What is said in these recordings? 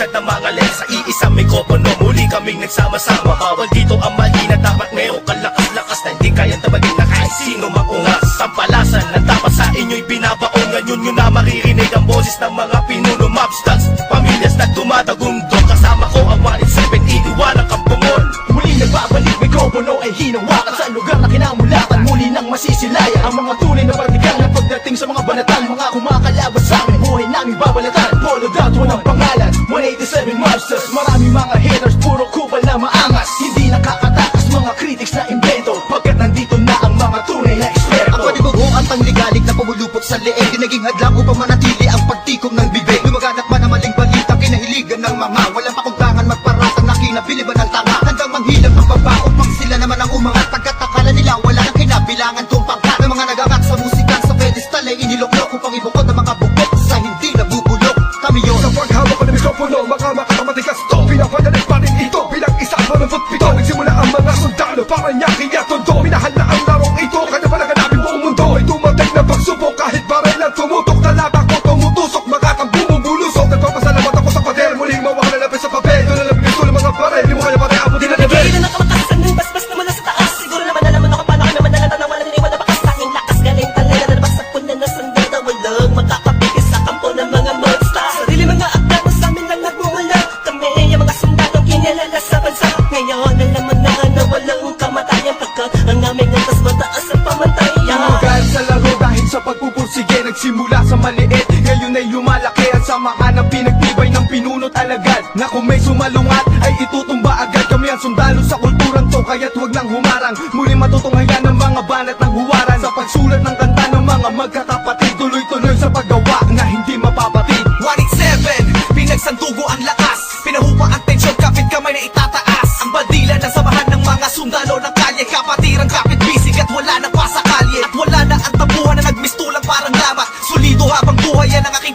Baliksad na mga lens sa iisang mikropono. Muli kaming nagsama-sama. Bawal dito ang mali na dapat mayroong kalakas-lakas na hindi kayang tabagin na kahit sino maungas. Sampalasan na dapat sa inyo'y binabaon. Ngayon nyo na maririnig ang boses ng mga pinuno. Mobstars, pamilyas na dumadagundong. Kasama ko ang 187, iniwalang kampungon. Muli nagbabalik, mikropono ay hinawakan sa lugar na kinamulatan. Muli nang masisilayan ang mga tunay na partikal na pagdating sa mga banatan. Mga kumakalaban sa amin, buhay namin babalatan. Followed out, walang pangalan, 187 Mobsters. Maraming mga haters, puro kupal na maangas. Hindi nakakatakas mga critics na invento, pagkat nandito na ang mga tunay na eksperto. Ang panibugo ang pangligalig na pumulupot sa leeg, di naging hadlang upang manatili ang pagtikom ng bibig. Lumaganap man ang maling balita, kinahiligan ng mga walang pakundangan magparatang na kinabiliban ng tanga. Hanggang manghilang ang baba upang sila naman ang umangat. Pagkat akala nila wala nang kinabilangan tong pangkat. Ng mga nagangat sa musika sa pedestal ay iniloklok upang ibukod ang mga bukod sa hindi nabubulok. Kami yun Sa paghawak ko ng mikropono, mga matikas to. Pinapadalit pa rin ito bilang isa 87. Nagsimula ang mga sundalo para niya kaya todo. Minahal na ang larong ito, kanya pa naganapin buong mundo. Ay tumating na pagsubok kahit baril ang tumutok. Talata ko tumutusok, makakang bumubulusok. Nagpapasalamat ako sa pader, muling mawak na lapis sa papel. Doon na lang gusto ng mga baril, di mo kaya pare abutin na level. Bigay na nakamatasan ng basbas na mula sa taas. Siguro naman alam mo na kung paano kami manalata na wala niniwala bakas sa akin. Lakas galing talaga na nabas sa punan na sandata. Walang makakapigil sa kampo ng mga monsters. Sarili mga akta mo sa amin lang nagmumula. Kami ang mga sundalong kinilala sa bansa. Ngayon alam mo na walang kamatayan. Pagkat ang aming antas mataas ang pamantayan. Hanggang sa laro dahil sa pagpupursige, nagsimula sa maliit, ngayon ay lumalaki. At samahan ang pinagtibay ng pinunot alagad, na kung may sumalungat ay itutumba agad. Kami ang sundalo sa kulturang to, kaya't huwag nang humarang. Muli matutunghayan ng mga banat ng huwaran. Sa pagsulat ng kanta ng mga magkakapatid, tuloy-tuloy sa paggawa na hindi mapapatid. 187, pinagsandugo ang lakas. Pinahupa ang tensyon, kapit kamay na itataas. Ang bandila na samahan ng mga sundalo ng kalye. Kapatiran, kapit bisig at wala na pa sa kalye. At wala na ang tabuhan na nagmistulang parang lamat. Solido habang buhay yan ang aking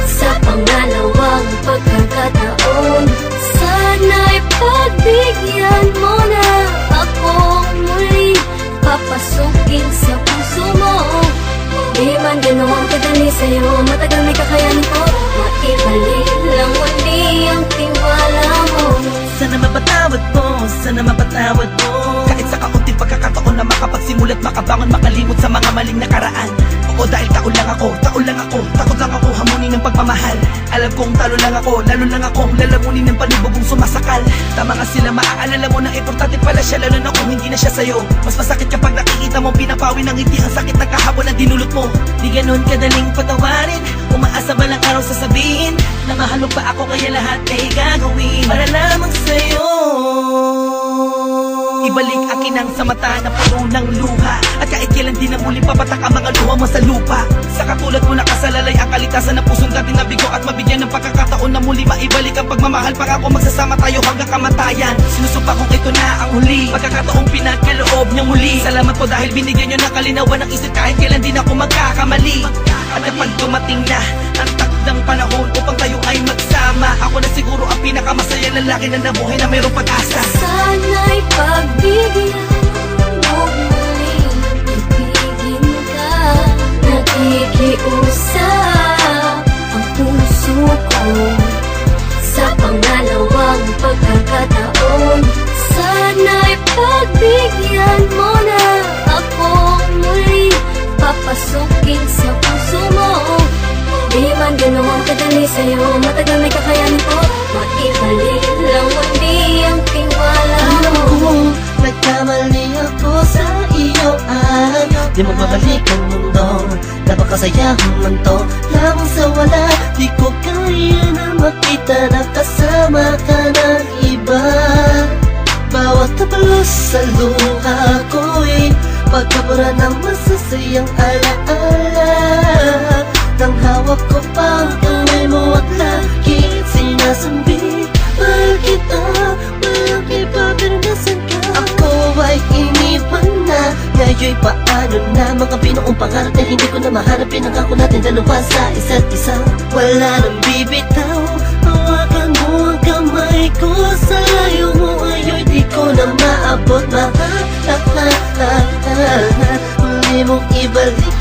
Sa pangalawang pagkakataon, sana'y pagbigyan mo na ako muli. Papasukin sa puso mo, di man ganoon kadali sa'yo. Matagal may kakayanin ko, maibalik lang muli ang tiwala mo. Sana mapatawad mo, sana mapatawad mo. kahit sa kaunting pagkakataon na makapagsimulat, makabangon, makalimot sa mga maling nakaraan. Oo, dahil taon lang ako, takot lang ako hamunin ng pagmamahal. Alam kong talo lang ako, lalo lang akong lalamunin ng panibugong sumasakal. Tama nga sila, maaalala mo na importante pala siya, lalo na kung hindi na siya sa'yo. Mas masakit kapag nakikita mo pinapawi ng ngiti ang sakit ng kahapon na dinulot mo. Di ganun kadaling patawarin, umaasa ba lang araw sasabihin na mahal mo pa ako, kaya lahat ay gagawin para lamang sa'yo. Ibalik akin ang sa mata na puno ng luha, at kahit kailan din ang muling papatak ang mga luha mo sa lupa. Sa katulad mo nakasalalay ang kalitasan ng pusong dati nabigo, at mabigyan ng pagkakataon na muli maibalik ang pagmamahal. Pangako magsasama tayo hanggang kamatayan. Sinusupa kong ito na ang huli, pagkakataong pinagkaloob niya muli. Salamat po dahil binigyan niyo ng kalinawan ng isip, kahit kailan din ako magkakamali. At kapag dumating na ang takdang panahon upang tayo ay magsama, ako na siguro ang pinakamasaya lalaki na nabuhay na mayroong pag-asa. Sana'y pagbigyan mo muli, ibigin ka. Nakikiusap ang puso ko. Sa pangalawang pagkakataon, sana'y pagbigyan mo na ako muli. Papasukin sa puso mo, di man ganoon kadali sa'yo. Matagal may kakayanin ko, maibalik lang muli ang tiwala mo. Nagkamali ako sa iyo at di mo babalik ang mundo. Napakasayang mundo lamang sa wala. Di ko kaya na makita na kasama ka ng iba. Bawat tabalos sa luha ko'y pagkabura ng masasayang alaala. Nang hawak ko pang kamay mo at lagi sinasambit, mahal kita, walang iba pero nasan ka? Ako ay iniwan na, ngayon'y paano na? Mga binuong pangarap na hindi ko na mahanap, pinangako natin dalawa sa isa't isa. Wala nang bibitaw, hawakan mo ang kamay ko. Sa layo mo ayo'y di ko na maabot. Mahal, muli mong ibalik